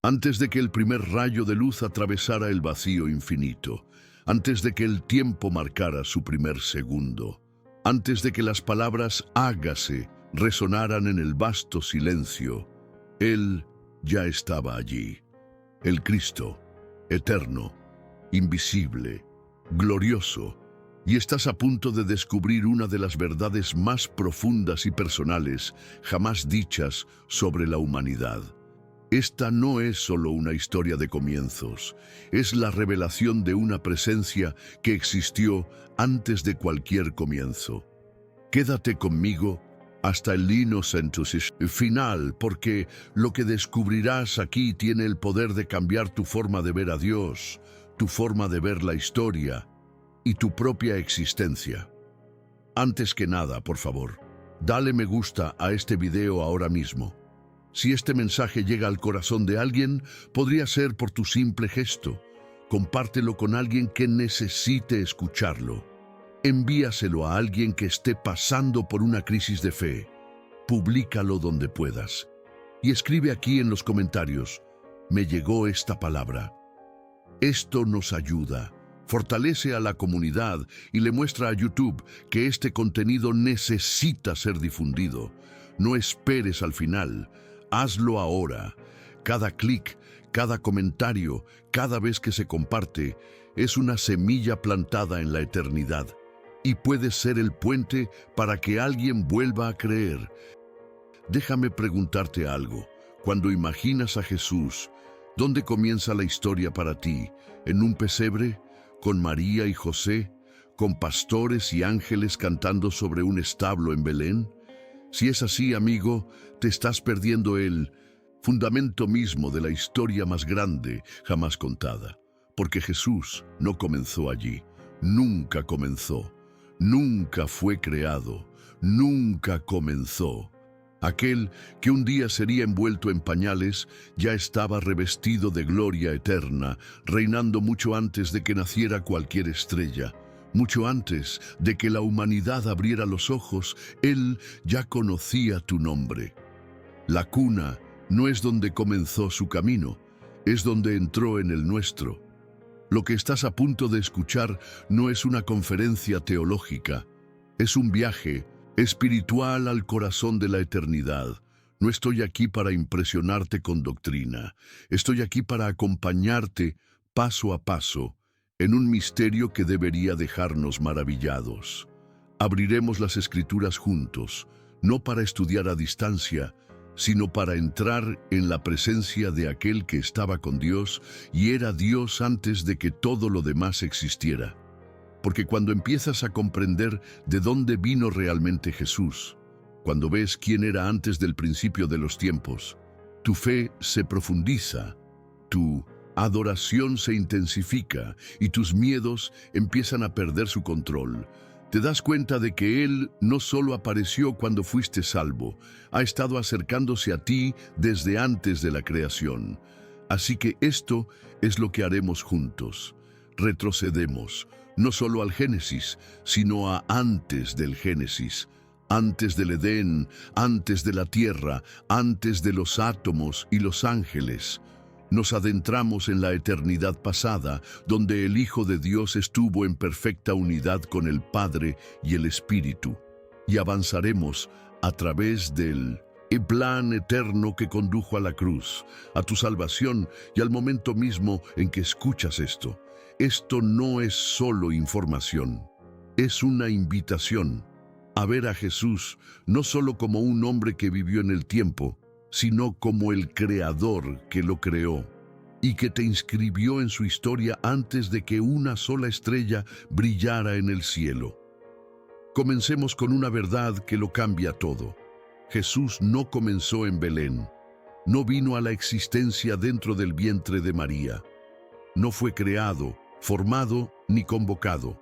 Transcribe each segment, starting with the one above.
antes de que el primer rayo de luz atravesara el vacío infinito, antes de que el tiempo marcara su primer segundo, antes de que las palabras hágase resonaran en el vasto silencio, Él ya estaba allí, el Cristo, eterno, invisible, glorioso, y estás a punto de descubrir una de las verdades más profundas y personales jamás dichas sobre la humanidad. Esta no es solo una historia de comienzos, es la revelación de una presencia que existió antes de cualquier comienzo. Quédate conmigo hasta el Innocentus final, porque lo que descubrirás aquí tiene el poder de cambiar tu forma de ver a Dios, tu forma de ver la historia y tu propia existencia. Antes que nada, por favor, dale me gusta a este video ahora mismo. Si este mensaje llega al corazón de alguien, podría ser por tu simple gesto. Compártelo con alguien que necesite escucharlo. Envíaselo a alguien que esté pasando por una crisis de fe. Públicalo donde puedas. Y escribe aquí en los comentarios: me llegó esta palabra. Esto nos ayuda, fortalece a la comunidad y le muestra a YouTube que este contenido necesita ser difundido. No esperes al final. Hazlo ahora. Cada clic, cada comentario, cada vez que se comparte, es una semilla plantada en la eternidad y puede ser el puente para que alguien vuelva a creer. Déjame preguntarte algo. Cuando imaginas a Jesús, ¿dónde comienza la historia para ti? ¿En un pesebre? ¿Con María y José? ¿Con pastores y ángeles cantando sobre un establo en Belén? Si es así, amigo, te estás perdiendo el fundamento mismo de la historia más grande jamás contada. Porque Jesús no comenzó allí, nunca comenzó, nunca fue creado, nunca comenzó. Aquel que un día sería envuelto en pañales ya estaba revestido de gloria eterna, reinando mucho antes de que naciera cualquier estrella. Mucho antes de que la humanidad abriera los ojos, Él ya conocía tu nombre. La cuna no es donde comenzó su camino, es donde entró en el nuestro. Lo que estás a punto de escuchar no es una conferencia teológica, es un viaje espiritual al corazón de la eternidad. No estoy aquí para impresionarte con doctrina, estoy aquí para acompañarte paso a paso en un misterio que debería dejarnos maravillados. Abriremos las Escrituras juntos, no para estudiar a distancia, sino para entrar en la presencia de aquel que estaba con Dios y era Dios antes de que todo lo demás existiera. Porque cuando empiezas a comprender de dónde vino realmente Jesús, cuando ves quién era antes del principio de los tiempos, tu fe se profundiza, tu adoración se intensifica y tus miedos empiezan a perder su control. Te das cuenta de que Él no solo apareció cuando fuiste salvo, ha estado acercándose a ti desde antes de la creación. Así que esto es lo que haremos juntos. Retrocedemos, no solo al Génesis, sino a antes del Génesis, antes del Edén, antes de la tierra, antes de los átomos y los ángeles. Nos adentramos en la eternidad pasada, donde el Hijo de Dios estuvo en perfecta unidad con el Padre y el Espíritu, y avanzaremos a través del plan eterno que condujo a la cruz, a tu salvación y al momento mismo en que escuchas esto. Esto no es solo información, es una invitación a ver a Jesús no solo como un hombre que vivió en el tiempo, sino como el Creador que lo creó y que te inscribió en su historia antes de que una sola estrella brillara en el cielo. Comencemos con una verdad que lo cambia todo. Jesús no comenzó en Belén, no vino a la existencia dentro del vientre de María, no fue creado, formado ni convocado.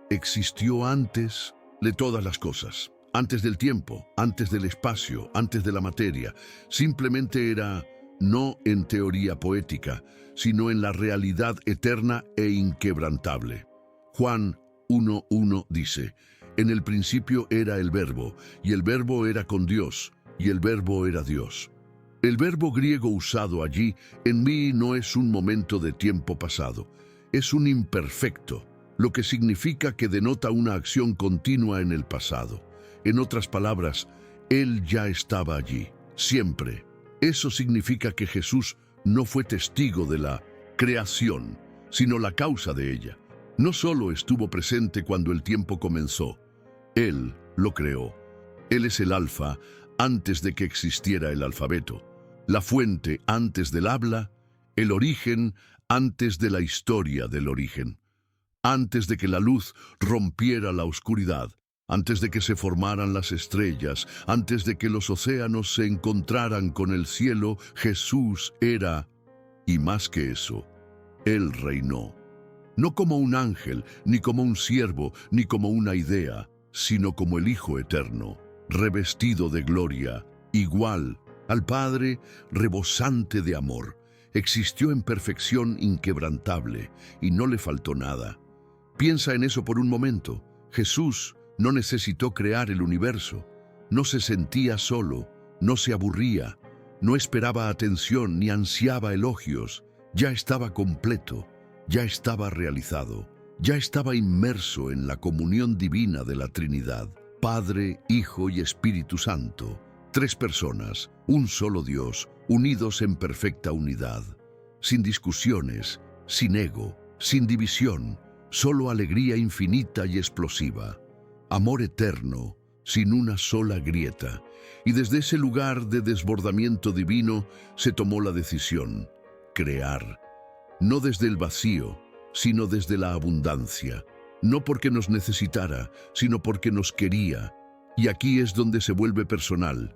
Existió antes de todas las cosas. Antes del tiempo, antes del espacio, antes de la materia. Simplemente era, no en teoría poética, sino en la realidad eterna e inquebrantable. Juan 1:1 dice: en el principio era el Verbo, y el Verbo era con Dios, y el Verbo era Dios. El verbo griego usado allí, en mí, no es un momento de tiempo pasado, es un imperfecto, lo que significa que denota una acción continua en el pasado. En otras palabras, Él ya estaba allí, siempre. Eso significa que Jesús no fue testigo de la creación, sino la causa de ella. No solo estuvo presente cuando el tiempo comenzó, Él lo creó. Él es el alfa antes de que existiera el alfabeto, la fuente antes del habla, el origen antes de la historia del origen, antes de que la luz rompiera la oscuridad, antes de que se formaran las estrellas, antes de que los océanos se encontraran con el cielo, Jesús era, y más que eso, Él reinó. No como un ángel, ni como un siervo, ni como una idea, sino como el Hijo eterno, revestido de gloria, igual al Padre, rebosante de amor. Existió en perfección inquebrantable y no le faltó nada. Piensa en eso por un momento. Jesús no necesitó crear el universo, no se sentía solo, no se aburría, no esperaba atención ni ansiaba elogios. Ya estaba completo, ya estaba realizado, ya estaba inmerso en la comunión divina de la Trinidad, Padre, Hijo y Espíritu Santo, tres personas, un solo Dios, unidos en perfecta unidad, sin discusiones, sin ego, sin división, solo alegría infinita y explosiva, amor eterno, sin una sola grieta. Y desde ese lugar de desbordamiento divino se tomó la decisión: crear, no desde el vacío, sino desde la abundancia, no porque nos necesitara, sino porque nos quería. Y aquí es donde se vuelve personal.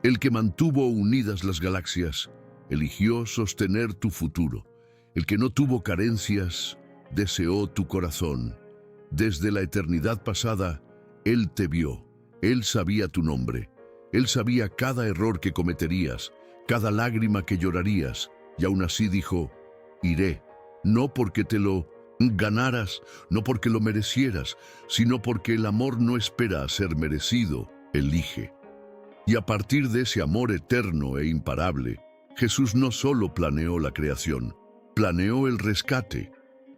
El que mantuvo unidas las galaxias, eligió sostener tu futuro. El que no tuvo carencias, deseó tu corazón. Desde la eternidad pasada, Él te vio, Él sabía tu nombre, Él sabía cada error que cometerías, cada lágrima que llorarías, y aún así dijo: iré, no porque te lo ganaras, no porque lo merecieras, sino porque el amor no espera a ser merecido, elige. Y a partir de ese amor eterno e imparable, Jesús no solo planeó la creación, planeó el rescate.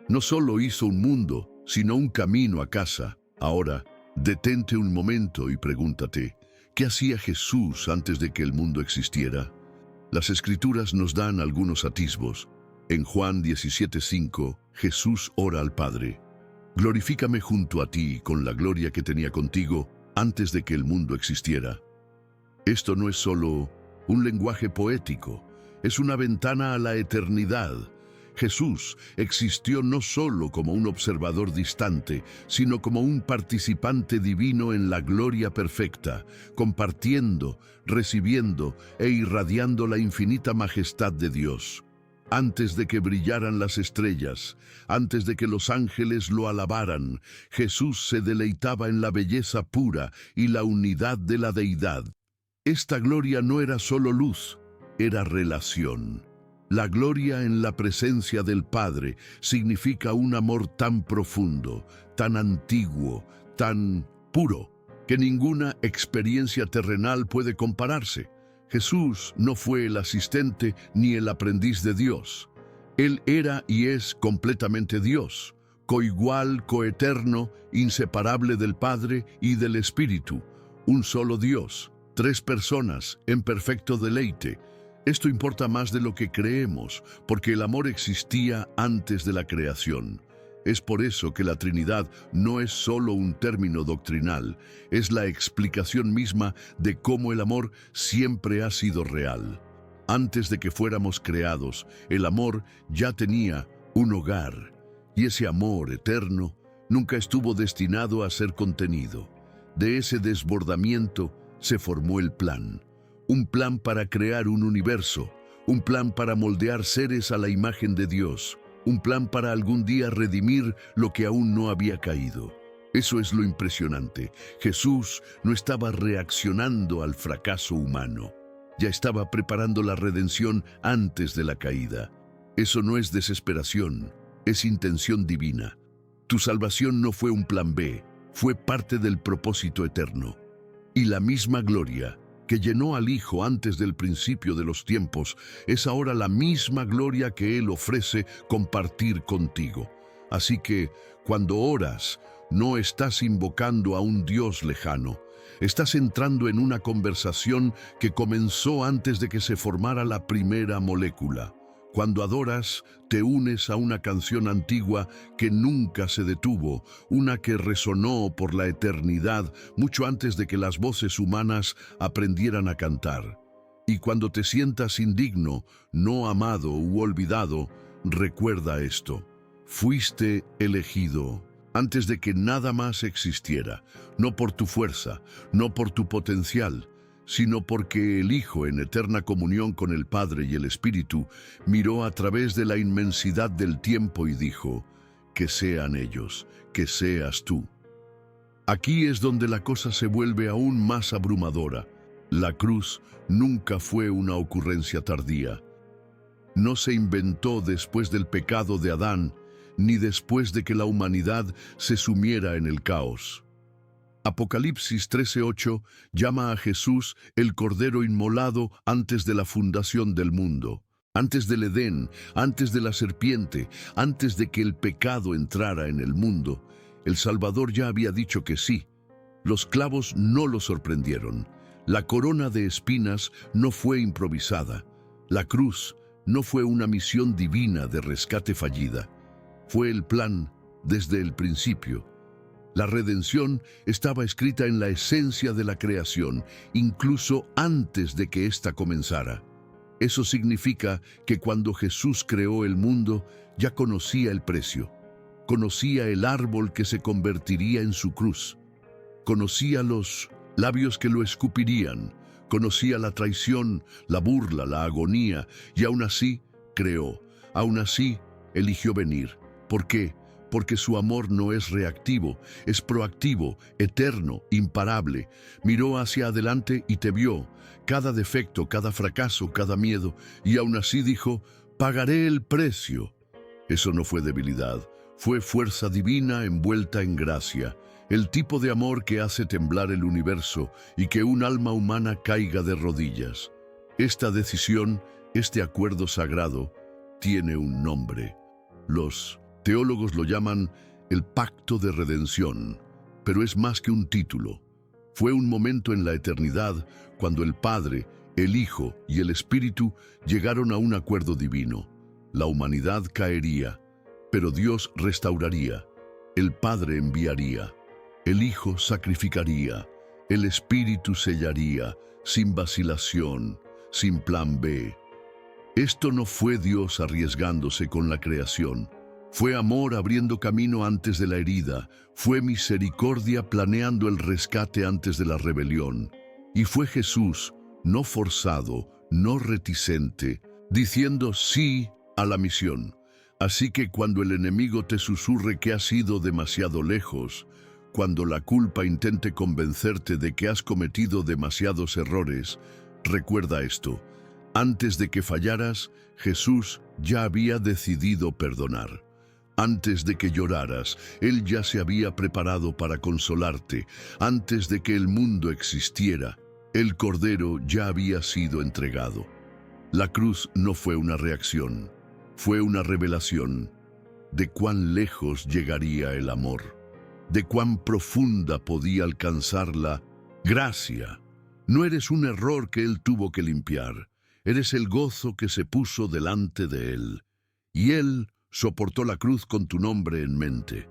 No solo hizo un mundo, sino un camino a casa. Ahora, detente un momento y pregúntate, ¿qué hacía Jesús antes de que el mundo existiera? Las Escrituras nos dan algunos atisbos. En Juan 17:5, Jesús ora al Padre: glorifícame junto a ti con la gloria que tenía contigo antes de que el mundo existiera. Esto no es solo un lenguaje poético, es una ventana a la eternidad. Jesús existió no solo como un observador distante, sino como un participante divino en la gloria perfecta, compartiendo, recibiendo e irradiando la infinita majestad de Dios. Antes de que brillaran las estrellas, antes de que los ángeles lo alabaran, Jesús se deleitaba en la belleza pura y la unidad de la deidad. Esta gloria no era solo luz, era relación. La gloria en la presencia del Padre significa un amor tan profundo, tan antiguo, tan puro, que ninguna experiencia terrenal puede compararse. Jesús no fue el asistente ni el aprendiz de Dios. Él era y es completamente Dios, coigual, coeterno, inseparable del Padre y del Espíritu, un solo Dios, tres personas en perfecto deleite. Esto importa más de lo que creemos, porque el amor existía antes de la creación. Es por eso que la Trinidad no es solo un término doctrinal, es la explicación misma de cómo el amor siempre ha sido real. Antes de que fuéramos creados, el amor ya tenía un hogar, y ese amor eterno nunca estuvo destinado a ser contenido. De ese desbordamiento se formó el plan. Un plan para crear un universo, un plan para moldear seres a la imagen de Dios, un plan para algún día redimir lo que aún no había caído. Eso es lo impresionante. Jesús no estaba reaccionando al fracaso humano, ya estaba preparando la redención antes de la caída. Eso no es desesperación, es intención divina. Tu salvación no fue un plan B, fue parte del propósito eterno. Y la misma gloria que llenó al Hijo antes del principio de los tiempos, es ahora la misma gloria que Él ofrece compartir contigo. Así que, cuando oras, no estás invocando a un Dios lejano. Estás entrando en una conversación que comenzó antes de que se formara la primera molécula. Cuando adoras, te unes a una canción antigua que nunca se detuvo, una que resonó por la eternidad mucho antes de que las voces humanas aprendieran a cantar. Y cuando te sientas indigno, no amado u olvidado, recuerda esto: fuiste elegido antes de que nada más existiera, no por tu fuerza, no por tu potencial, sino porque el Hijo, en eterna comunión con el Padre y el Espíritu, miró a través de la inmensidad del tiempo y dijo: que sean ellos, que seas tú. Aquí es donde la cosa se vuelve aún más abrumadora. La cruz nunca fue una ocurrencia tardía. No se inventó después del pecado de Adán, ni después de que la humanidad se sumiera en el caos. Apocalipsis 13:8 llama a Jesús el Cordero inmolado antes de la fundación del mundo, antes del Edén, antes de la serpiente, antes de que el pecado entrara en el mundo. El Salvador ya había dicho que sí. Los clavos no lo sorprendieron. La corona de espinas no fue improvisada. La cruz no fue una misión divina de rescate fallida. Fue el plan desde el principio. La redención estaba escrita en la esencia de la creación, incluso antes de que ésta comenzara. Eso significa que cuando Jesús creó el mundo, ya conocía el precio. Conocía el árbol que se convertiría en su cruz. Conocía los labios que lo escupirían. Conocía la traición, la burla, la agonía, y aún así creó. Aún así eligió venir. ¿Por qué? Porque su amor no es reactivo, es proactivo, eterno, imparable. Miró hacia adelante y te vio, cada defecto, cada fracaso, cada miedo, y aún así dijo: pagaré el precio. Eso no fue debilidad, fue fuerza divina envuelta en gracia, el tipo de amor que hace temblar el universo y que un alma humana caiga de rodillas. Esta decisión, este acuerdo sagrado, tiene un nombre. Los teólogos lo llaman el pacto de redención, pero es más que un título. Fue un momento en la eternidad cuando el Padre, el Hijo y el Espíritu llegaron a un acuerdo divino. La humanidad caería, pero Dios restauraría. El Padre enviaría, el Hijo sacrificaría, el Espíritu sellaría, sin vacilación, sin plan B. Esto no fue Dios arriesgándose con la creación. Fue amor abriendo camino antes de la herida, fue misericordia planeando el rescate antes de la rebelión. Y fue Jesús, no forzado, no reticente, diciendo sí a la misión. Así que cuando el enemigo te susurre que has ido demasiado lejos, cuando la culpa intente convencerte de que has cometido demasiados errores, recuerda esto: antes de que fallaras, Jesús ya había decidido perdonar. Antes de que lloraras, Él ya se había preparado para consolarte. Antes de que el mundo existiera, el Cordero ya había sido entregado. La cruz no fue una reacción, fue una revelación de cuán lejos llegaría el amor, de cuán profunda podía alcanzar la gracia. No eres un error que Él tuvo que limpiar, eres el gozo que se puso delante de Él. Y Él soportó la cruz con tu nombre en mente.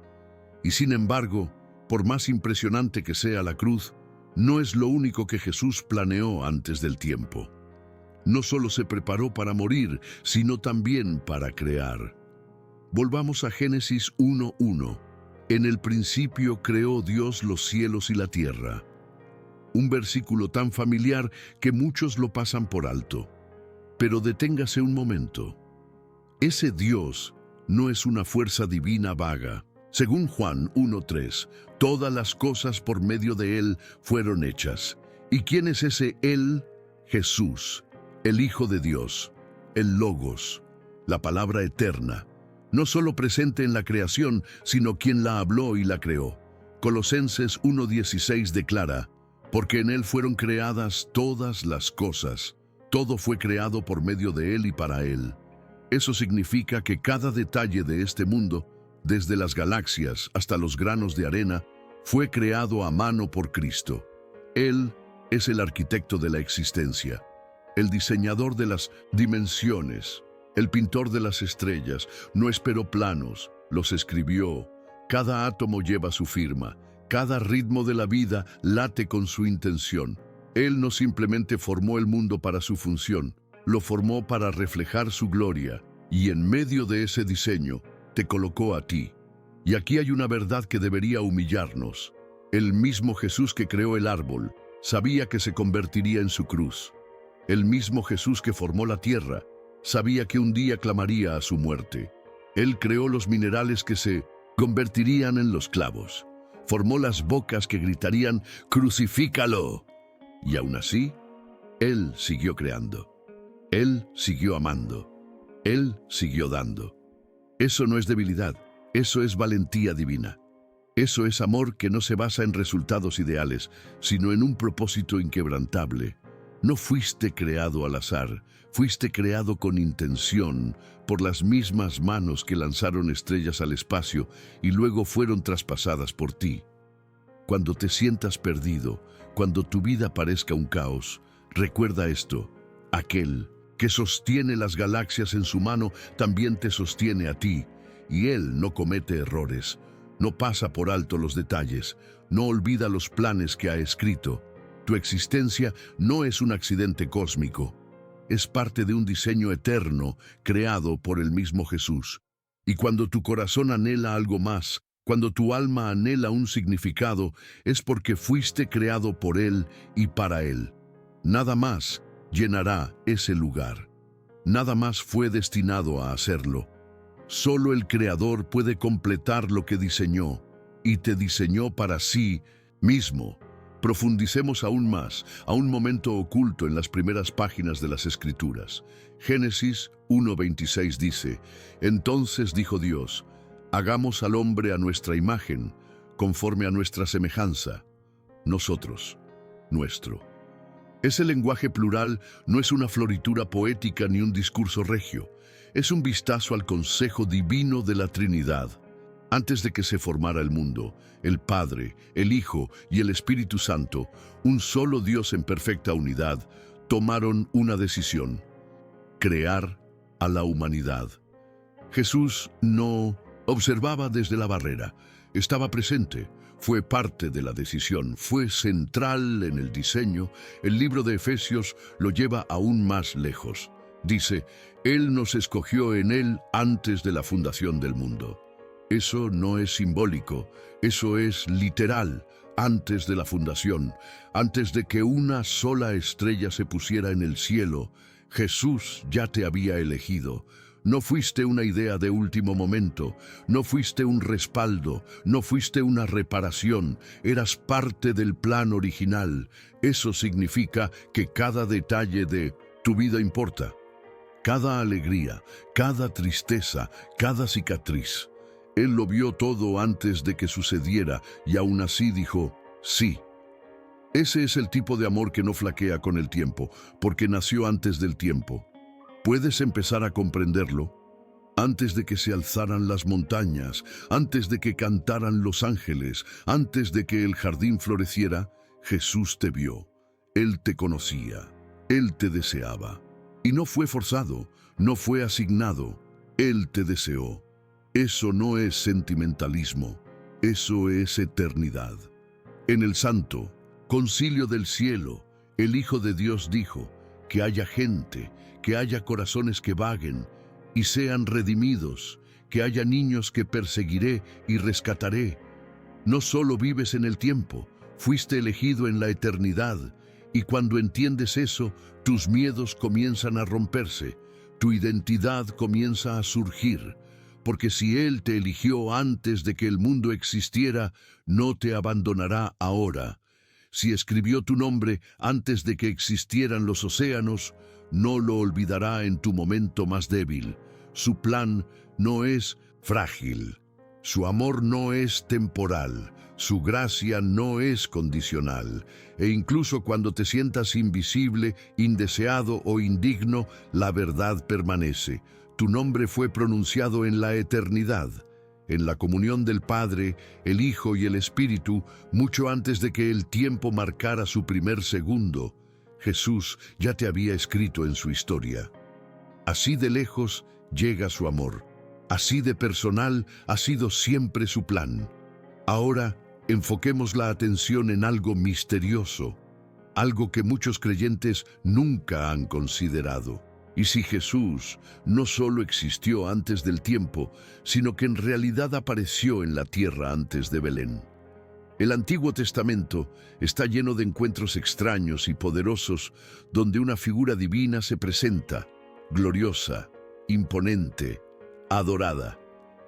Y sin embargo, por más impresionante que sea la cruz, no es lo único que Jesús planeó antes del tiempo. No solo se preparó para morir, sino también para crear. Volvamos a Génesis 1:1. En el principio creó Dios los cielos y la tierra. Un versículo tan familiar que muchos lo pasan por alto. Pero deténgase un momento. Ese Dios no es una fuerza divina vaga. Según Juan 1:3, todas las cosas por medio de Él fueron hechas. ¿Y quién es ese Él? Jesús, el Hijo de Dios, el Logos, la palabra eterna, no solo presente en la creación, sino quien la habló y la creó. Colosenses 1:16 declara: porque en Él fueron creadas todas las cosas. Todo fue creado por medio de Él y para Él. Eso significa que cada detalle de este mundo, desde las galaxias hasta los granos de arena, fue creado a mano por Cristo. Él es el arquitecto de la existencia, el diseñador de las dimensiones, el pintor de las estrellas. No esperó planos, los escribió. Cada átomo lleva su firma, cada ritmo de la vida late con su intención. Él no simplemente formó el mundo para su función, lo formó para reflejar su gloria, y en medio de ese diseño te colocó a ti. Y aquí hay una verdad que debería humillarnos. El mismo Jesús que creó el árbol sabía que se convertiría en su cruz. El mismo Jesús que formó la tierra sabía que un día clamaría a su muerte. Él creó los minerales que se convertirían en los clavos. Formó las bocas que gritarían «¡Crucifícalo!». Y aún así, Él siguió creando. Él siguió amando. Él siguió dando. Eso no es debilidad, eso es valentía divina. Eso es amor que no se basa en resultados ideales, sino en un propósito inquebrantable. No fuiste creado al azar, fuiste creado con intención por las mismas manos que lanzaron estrellas al espacio y luego fueron traspasadas por ti. Cuando te sientas perdido, cuando tu vida parezca un caos, recuerda esto: aquel que sostiene las galaxias en su mano también te sostiene a ti, y Él no comete errores, no pasa por alto los detalles, no olvida los planes que ha escrito. Tu existencia no es un accidente cósmico, es parte de un diseño eterno creado por el mismo Jesús. Y cuando tu corazón anhela algo más, cuando tu alma anhela un significado, es porque fuiste creado por Él y para Él. Nada más llenará ese lugar. Nada más fue destinado a hacerlo. Solo el Creador puede completar lo que diseñó, y te diseñó para sí mismo. Profundicemos aún más a un momento oculto en las primeras páginas de las Escrituras. Génesis 1:26 dice: «Entonces dijo Dios, hagamos al hombre a nuestra imagen, conforme a nuestra semejanza. Nosotros, nuestro». Ese lenguaje plural no es una floritura poética ni un discurso regio. Es un vistazo al consejo divino de la Trinidad. Antes de que se formara el mundo, el Padre, el Hijo y el Espíritu Santo, un solo Dios en perfecta unidad, tomaron una decisión: crear a la humanidad. Jesús no observaba desde la barrera, estaba presente. Fue parte de la decisión, fue central en el diseño. El libro de Efesios lo lleva aún más lejos. Dice: Él nos escogió en Él antes de la fundación del mundo. Eso no es simbólico, eso es literal. Antes de la fundación, antes de que una sola estrella se pusiera en el cielo, Jesús ya te había elegido. No fuiste una idea de último momento, no fuiste un respaldo, no fuiste una reparación, eras parte del plan original. Eso significa que cada detalle de tu vida importa. Cada alegría, cada tristeza, cada cicatriz. Él lo vio todo antes de que sucediera y aún así dijo, sí. Ese es el tipo de amor que no flaquea con el tiempo, porque nació antes del tiempo. ¿Puedes empezar a comprenderlo? Antes de que se alzaran las montañas, antes de que cantaran los ángeles, antes de que el jardín floreciera, Jesús te vio. Él te conocía, Él te deseaba. Y no fue forzado, no fue asignado, Él te deseó. Eso no es sentimentalismo, eso es eternidad. En el Santo Concilio del Cielo, el Hijo de Dios dijo: que haya gente, que haya corazones que vaguen y sean redimidos, que haya niños que perseguiré y rescataré. No solo vives en el tiempo, fuiste elegido en la eternidad, y cuando entiendes eso, tus miedos comienzan a romperse, tu identidad comienza a surgir, porque si Él te eligió antes de que el mundo existiera, no te abandonará ahora. Si escribió tu nombre antes de que existieran los océanos, no lo olvidará en tu momento más débil. Su plan no es frágil. Su amor no es temporal, su gracia no es condicional, e incluso cuando te sientas invisible, indeseado o indigno, la verdad permanece. Tu nombre fue pronunciado en la eternidad, en la comunión del Padre, el Hijo y el Espíritu, mucho antes de que el tiempo marcara su primer segundo. Jesús ya te había escrito en su historia. Así de lejos llega su amor. Así de personal ha sido siempre su plan. Ahora, enfoquemos la atención en algo misterioso, algo que muchos creyentes nunca han considerado. Y si Jesús no solo existió antes del tiempo, sino que en realidad apareció en la tierra antes de Belén. El Antiguo Testamento está lleno de encuentros extraños y poderosos donde una figura divina se presenta, gloriosa, imponente, adorada,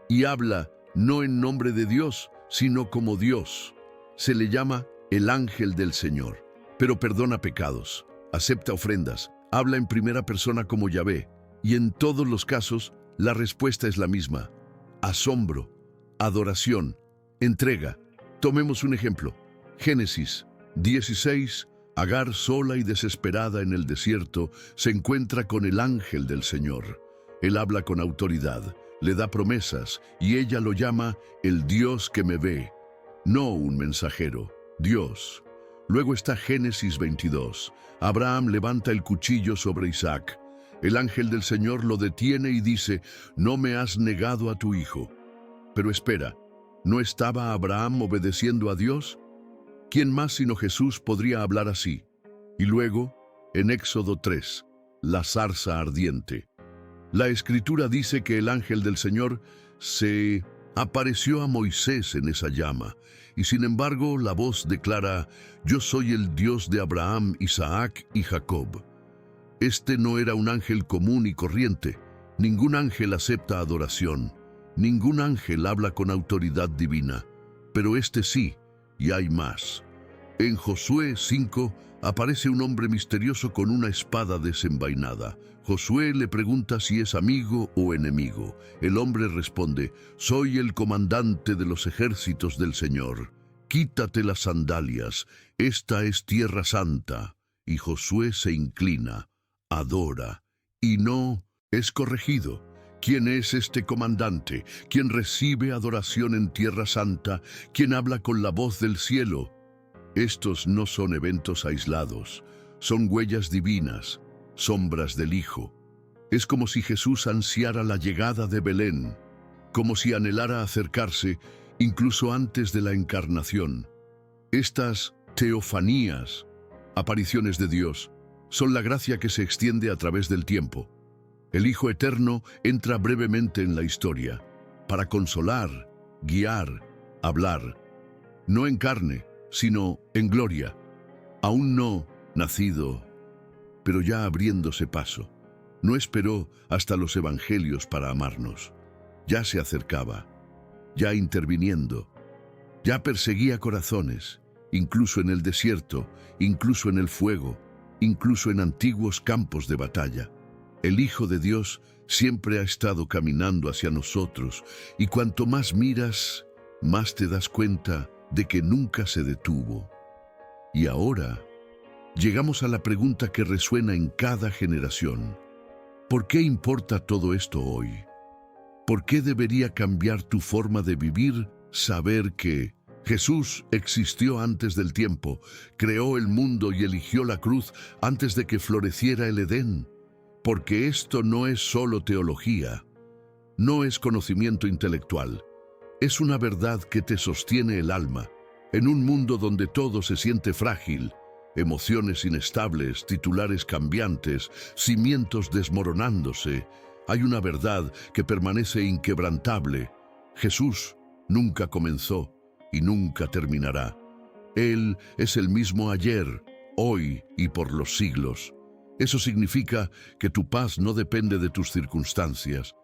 y habla no en nombre de Dios, sino como Dios. Se le llama el ángel del Señor, pero perdona pecados, acepta ofrendas, habla en primera persona como Yahvé, y en todos los casos la respuesta es la misma: asombro, adoración, entrega. Tomemos un ejemplo. Génesis 16, Agar, sola y desesperada en el desierto, se encuentra con el ángel del Señor. Él habla con autoridad, le da promesas, y ella lo llama el Dios que me ve. No un mensajero, Dios. Luego está Génesis 22. Abraham levanta el cuchillo sobre Isaac. El ángel del Señor lo detiene y dice: no me has negado a tu hijo. Pero espera, ¿no estaba Abraham obedeciendo a Dios? ¿Quién más sino Jesús podría hablar así? Y luego, en Éxodo 3, la zarza ardiente. La Escritura dice que el ángel del Señor se apareció a Moisés en esa llama, y sin embargo la voz declara: yo soy el Dios de Abraham, Isaac y Jacob. Este no era un ángel común y corriente. Ningún ángel acepta adoración. Ningún ángel habla con autoridad divina. Pero este sí, y hay más. En Josué 5 aparece un hombre misterioso con una espada desenvainada. Josué le pregunta si es amigo o enemigo. El hombre responde: soy el comandante de los ejércitos del Señor. Quítate las sandalias, esta es tierra santa. Y Josué se inclina, adora, y no es corregido. ¿Quién es este comandante? ¿Quién recibe adoración en tierra santa? ¿Quién habla con la voz del cielo? Estos no son eventos aislados, son huellas divinas, sombras del Hijo. Es como si Jesús ansiara la llegada de Belén, como si anhelara acercarse incluso antes de la encarnación. Estas teofanías, apariciones de Dios, son la gracia que se extiende a través del tiempo. El Hijo Eterno entra brevemente en la historia para consolar, guiar, hablar, no en carne, sino en gloria, aún no nacido, pero ya abriéndose paso. No esperó hasta los evangelios para amarnos. Ya se acercaba, ya interviniendo, ya perseguía corazones, incluso en el desierto, incluso en el fuego, incluso en antiguos campos de batalla. El Hijo de Dios siempre ha estado caminando hacia nosotros, y cuanto más miras, más te das cuenta de que nunca se detuvo. Y ahora llegamos a la pregunta que resuena en cada generación. ¿Por qué importa todo esto hoy? ¿Por qué debería cambiar tu forma de vivir saber que Jesús existió antes del tiempo, creó el mundo y eligió la cruz antes de que floreciera el Edén? Porque esto no es solo teología, no es conocimiento intelectual, es una verdad que te sostiene el alma. En un mundo donde todo se siente frágil, emociones inestables, titulares cambiantes, cimientos desmoronándose, hay una verdad que permanece inquebrantable. Jesús nunca comenzó y nunca terminará. Él es el mismo ayer, hoy y por los siglos. Eso significa que tu paz no depende de tus circunstancias.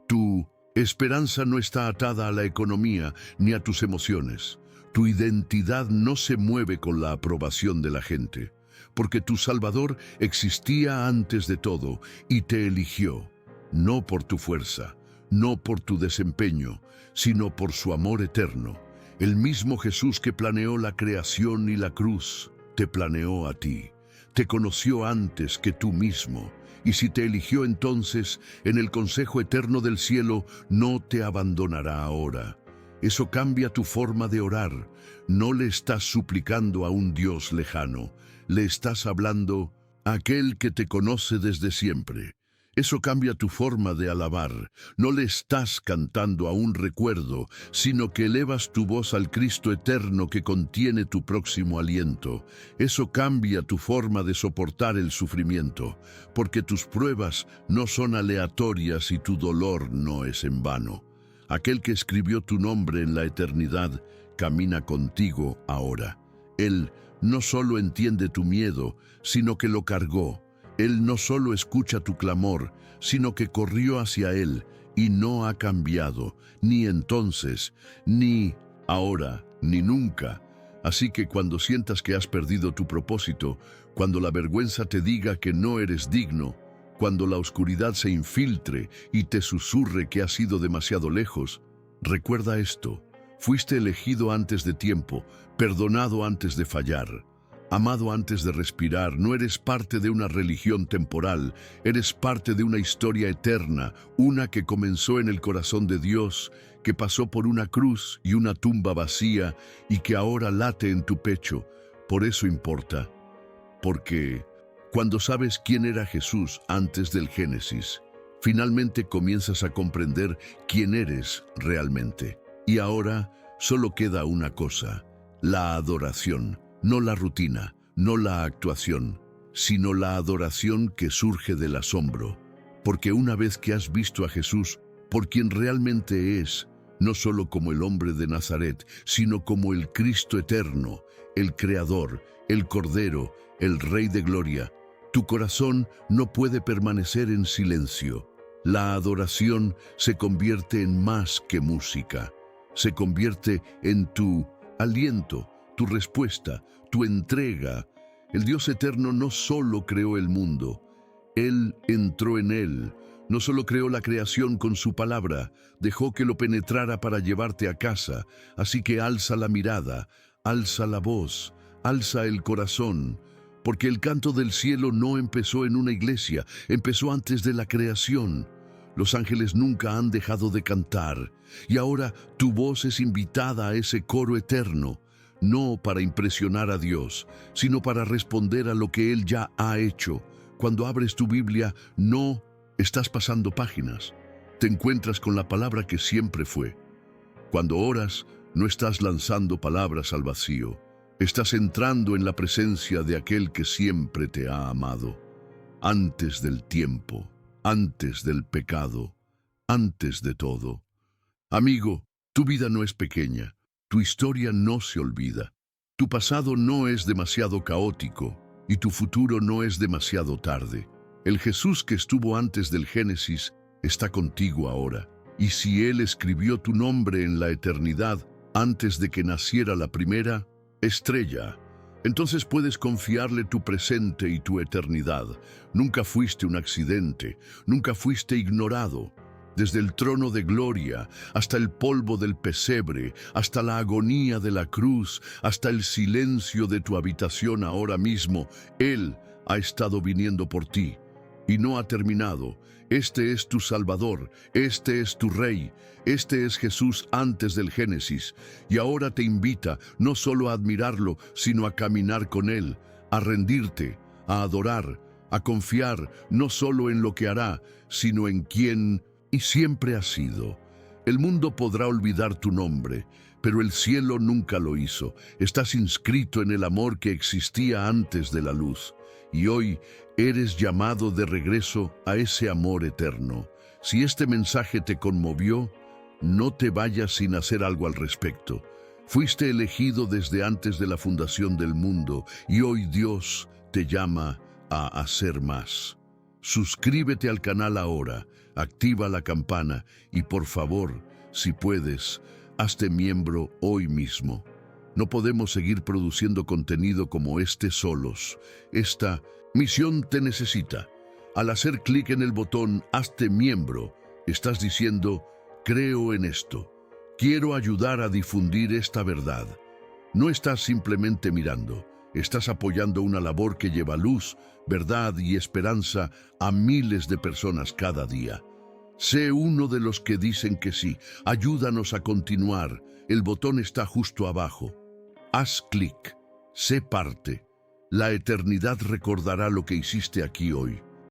Tu esperanza no está atada a la economía ni a tus emociones. Tu identidad no se mueve con la aprobación de la gente, porque tu Salvador existía antes de todo y te eligió, no por tu fuerza, no por tu desempeño, sino por su amor eterno. El mismo Jesús que planeó la creación y la cruz, te planeó a ti. Te conoció antes que tú mismo, y si te eligió entonces, en el consejo eterno del cielo, no te abandonará ahora. Eso cambia tu forma de orar. No le estás suplicando a un Dios lejano, le estás hablando a aquel que te conoce desde siempre. Eso cambia tu forma de alabar. No le estás cantando a un recuerdo, sino que elevas tu voz al Cristo eterno que contiene tu próximo aliento. Eso cambia tu forma de soportar el sufrimiento, porque tus pruebas no son aleatorias y tu dolor no es en vano. Aquel que escribió tu nombre en la eternidad camina contigo ahora. Él no solo entiende tu miedo, sino que lo cargó. Él no solo escucha tu clamor, sino que corrió hacia él y no ha cambiado, ni entonces, ni ahora, ni nunca. Así que cuando sientas que has perdido tu propósito, cuando la vergüenza te diga que no eres digno, cuando la oscuridad se infiltre y te susurre que has ido demasiado lejos, recuerda esto: fuiste elegido antes de tiempo, perdonado antes de fallar, amado antes de respirar. No eres parte de una religión temporal, eres parte de una historia eterna, una que comenzó en el corazón de Dios, que pasó por una cruz y una tumba vacía y que ahora late en tu pecho. Por eso importa, porque cuando sabes quién era Jesús antes del Génesis, finalmente comienzas a comprender quién eres realmente. Y ahora solo queda una cosa: la adoración. No la rutina, no la actuación, sino la adoración que surge del asombro. Porque una vez que has visto a Jesús por quien realmente es, no solo como el hombre de Nazaret, sino como el Cristo eterno, el Creador, el Cordero, el Rey de Gloria, tu corazón no puede permanecer en silencio. La adoración se convierte en más que música. Se convierte en tu aliento, tu respuesta, tu entrega. El Dios eterno no solo creó el mundo, Él entró en él. No solo creó la creación con su palabra, dejó que lo penetrara para llevarte a casa. Así que alza la mirada, alza la voz, alza el corazón, porque el canto del cielo no empezó en una iglesia, empezó antes de la creación. Los ángeles nunca han dejado de cantar, y ahora tu voz es invitada a ese coro eterno, no para impresionar a Dios, sino para responder a lo que Él ya ha hecho. Cuando abres tu Biblia, no estás pasando páginas, te encuentras con la palabra que siempre fue. Cuando oras, no estás lanzando palabras al vacío, estás entrando en la presencia de aquel que siempre te ha amado, antes del tiempo, antes del pecado, antes de todo. Amigo, tu vida no es pequeña, tu historia no se olvida, tu pasado no es demasiado caótico y tu futuro no es demasiado tarde. El Jesús que estuvo antes del Génesis está contigo ahora, y si Él escribió tu nombre en la eternidad antes de que naciera la primera estrella, entonces puedes confiarle tu presente y tu eternidad. Nunca fuiste un accidente, nunca fuiste ignorado. Desde el trono de gloria, hasta el polvo del pesebre, hasta la agonía de la cruz, hasta el silencio de tu habitación ahora mismo, Él ha estado viniendo por ti. Y no ha terminado. Este es tu Salvador, este es tu Rey, este es Jesús antes del Génesis. Y ahora te invita no solo a admirarlo, sino a caminar con Él, a rendirte, a adorar, a confiar no solo en lo que hará, sino en quién y siempre ha sido. El mundo podrá olvidar tu nombre, pero el cielo nunca lo hizo. Estás inscrito en el amor que existía antes de la luz, y hoy eres llamado de regreso a ese amor eterno. Si este mensaje te conmovió, no te vayas sin hacer algo al respecto. Fuiste elegido desde antes de la fundación del mundo, y hoy Dios te llama a hacer más. Suscríbete al canal ahora, activa la campana y por favor, si puedes, hazte miembro hoy mismo. No podemos seguir produciendo contenido como este solos. Esta misión te necesita. Al hacer clic en el botón Hazte miembro, Estás diciendo, creo en esto. Quiero ayudar a difundir esta verdad. No estás simplemente mirando, estás apoyando una labor que lleva luz, verdad y esperanza a miles de personas cada día. Sé uno de los que dicen que sí. Ayúdanos a continuar. El botón está justo abajo. Haz clic. Sé parte. La eternidad recordará lo que hiciste aquí hoy.